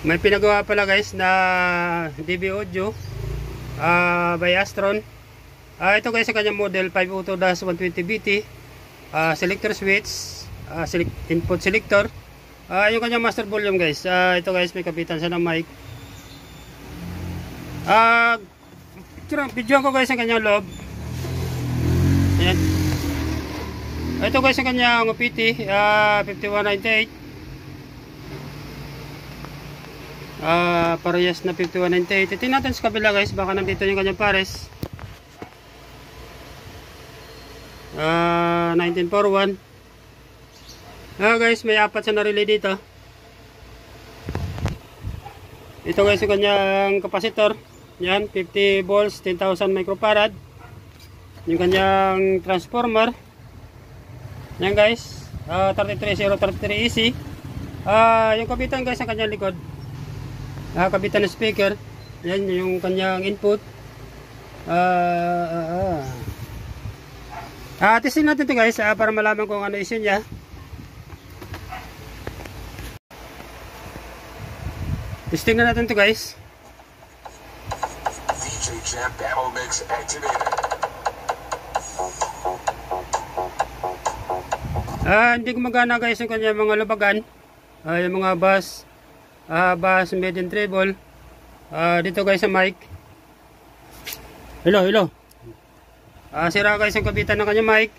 May pinagawa pala guys na DB audio by Astron. Ito guys sa kanyang model 502-120BT, selector switch, input selector, yung kanyang master volume guys. Ito guys, may kapitan siya ng mic. Video ko guys ang kanyang loob. Ayan. Ito guys ang kanyang OPT 5198. Parehas na 5198. Tingnan natin sa kabila guys, baka nandito yung kanyang pares. 1941. Guys, may apat sa na-relay dito. Ito guys yung kanyang capacitor. Yan, 50 volts, 10,000 microfarad. Yung kanyang transformer. Yan guys, 33033 EC. Yung kapitan guys ang kanyang likod. Kapitan ng speaker. Yan yung kanyang input. Testing natin ito guys, para malaman kung ano issue niya. Testing na natin ito guys. DJ Champ Battle Mix activated. Hindi gumagana guys yung kanyang mga lubagan. Yung mga bass made in treble. Dito guys sa mic. Hello. Sira guys ang kapitan ng kanyang mic.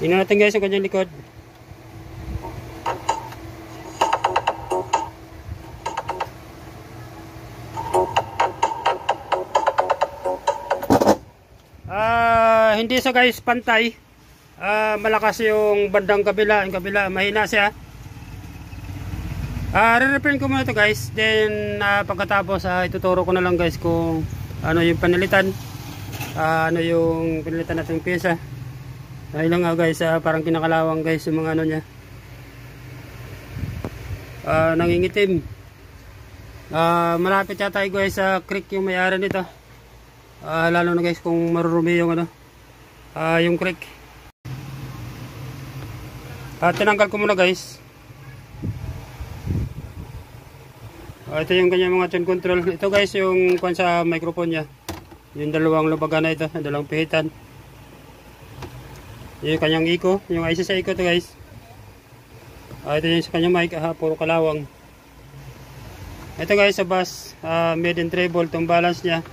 Tingnan natin guys ang kanyang likod. Hindi siya guys pantay. Malakas yung bandang kabila. Yung kabila mahina siya. Re-repair ko muna ito guys. Then pagkatapos ituturo ko na lang guys kung ano yung panilitan. Ano yung pinilitan natin pyesa. Dahil lang guys, parang kinakalawang guys yung mga ano niya. Nangingitim. Malapit yata guys sa creek yung may-ari nito. Lalo na guys kung marurumi yung ano, yung creek. Tinanggal ko muna guys. Ito yung kanyang mga tune control. Ito guys yung kung sa microphone niya. Yung dalawang lubagan na ito, dalawang pihitan. Yung kanyang echo, yung IC sa echo to guys. Ito yung sa kanyang mic, puro kalawang. Ito guys sa bass, made in treble, itong balance niya.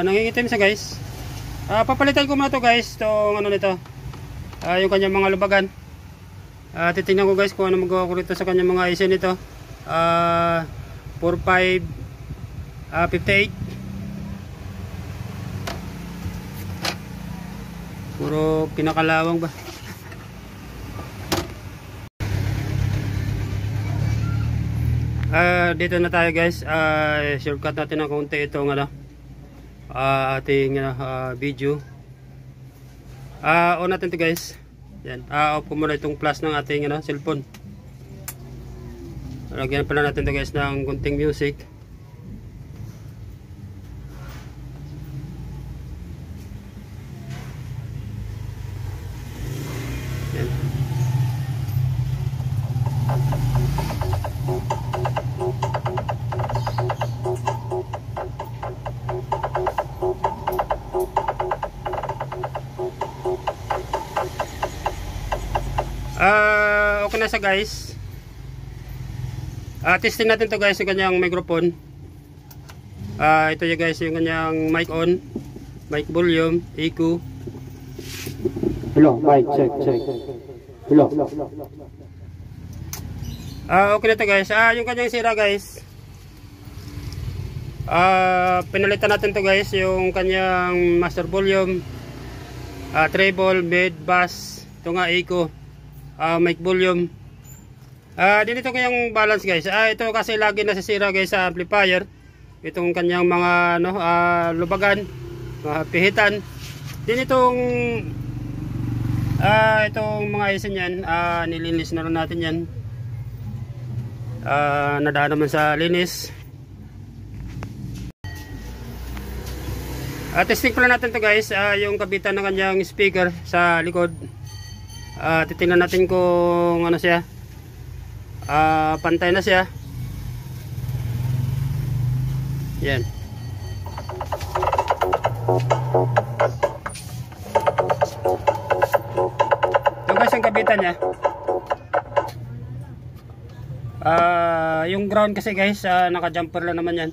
Nangingitim siya guys. Papalitan ko muna to guys, itong ano nito, yung kanyang mga lubagan. Titingnan ko guys kung ano magawa ko rito sa kanyang mga IC nito. 4558. Puro kinakalawang ba. Dito na tayo guys. Shortcut natin ng konti itong ano, ating video. On natin to guys. Yan. Off ko muna itong flash ng ating cellphone. Lagyan pala natin to guys ng konting music. Yan. Okay na siya guys. Testing natin to guys yung kanyang microphone. Ito yung guys yung kanyang mic on, mic volume, echo. Hello, mic check. Hello. Okay na to guys. Yung kanyang sira guys. Pinalitan natin to guys yung kanyang master volume, treble, mid, bass, ito nga echo, mic volume. Dito kanyang balance guys. Ito kasi lagi nasisira guys sa amplifier. Itong kanyang mga lubagan, mga pihitan. Din itong mga IC niyan, nilinis na rin natin yan. Nadaan naman sa linis. Testing pala natin to guys, yung kabitan ng kanyang speaker sa likod. Titingnan natin kung ano siya, pantay na siya. Yan. Ito guys yung kabitan niya. Yung ground kasi guys, naka-jumper lang naman yan.